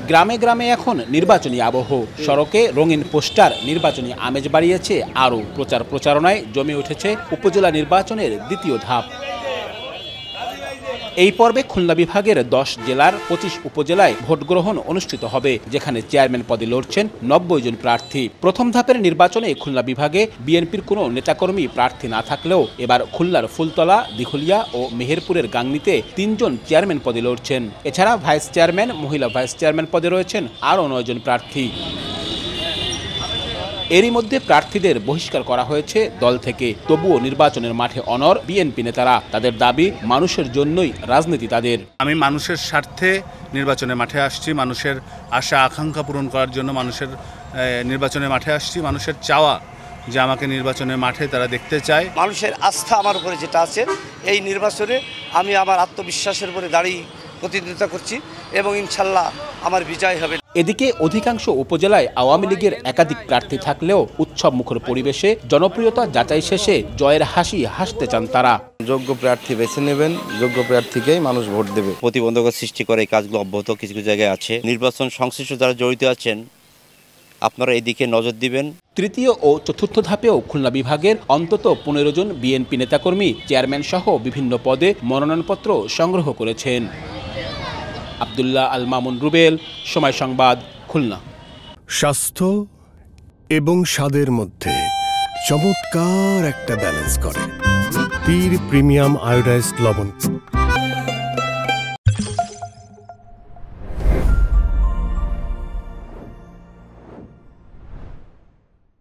গ্রামে গ্রামে এখন নির্বাচনী আবহ, সড়কে রঙিন পোস্টার নির্বাচনী আমেজ বাড়িয়েছে। আরও প্রচারণায় জমে উঠেছে উপজেলা নির্বাচনের দ্বিতীয় ধাপ। এই পর্বে খুলনা বিভাগের 10 জেলার 25 উপজেলায় ভোট গ্রহণ অনুষ্ঠিত হবে, যেখানে চেয়ারম্যান পদে লড়ছেন 90 জন প্রার্থী। প্রথম ধাপের নির্বাচনে খুলনা বিভাগে বিএনপির কোনো নেতাকর্মী প্রার্থী না থাকলেও এবার খুলনার ফুলতলা, দিঘলিয়া ও মেহেরপুরের গাংনীতে 3 জন চেয়ারম্যান পদে লড়ছেন। এছাড়া ভাইস চেয়ারম্যান, মহিলা ভাইস চেয়ারম্যান পদে রয়েছেন আরও 9 জন প্রার্থী। এরই মধ্যে প্রার্থীদের বহিষ্কার করা হয়েছে দল থেকে। তবুও নির্বাচনের মাঠে অনড় বিএনপি নেতারা। তাদের দাবি, মানুষের জন্যই রাজনীতি তাদের। আমি মানুষের স্বার্থে নির্বাচনের মাঠে আসছি, মানুষের আশা আকাঙ্ক্ষা পূরণ করার জন্য নির্বাচনের মাঠে আসছি। মানুষের চাওয়া যে আমাকে নির্বাচনের মাঠে তারা দেখতে চায়। মানুষের আস্থা আমার উপরে যেটা আছে, এই নির্বাচনে আমি আমার আত্মবিশ্বাসের উপরে দাঁড়িয়ে প্রতিদ্বন্দ্বিতা করছি এবং ইনশাল্লাহ আমার বিজয় হবে। এদিকে অধিকাংশ উপজেলায় আওয়ামী লীগের একাধিক প্রার্থী থাকলেও উৎসব মুখর পরিবেশে জনপ্রিয়তা যাচাই শেষে জয়ের হাসি হাসতে চান তারা। যোগ্য প্রার্থী বেছে নেবেন, যোগ্য প্রার্থীকেই মানুষ ভোট দেবে। প্রতিবন্ধকতা সৃষ্টি করে এই কাজগুলো অব্যাহত কিছু কিছু জায়গায় আছে। নির্বাচন সংশ্লিষ্ট যারা জড়িত আছেন, আপনারা এদিকে নজর দিবেন। তৃতীয় ও চতুর্থ ধাপেও খুলনা বিভাগের অন্তত 15 জন বিএনপি নেতাকর্মী চেয়ারম্যান সহ বিভিন্ন পদে মনোনয়নপত্র সংগ্রহ করেছেন। আব্দুল্লাহ আল মামুন রুবেল, সময় সংবাদ, খুলনা। স্বাস্থ্য এবং স্বাদের মধ্যে চমৎকার একটা ব্যালেন্স করে পীর প্রিমিয়াম আয়োডাইজড লবণ।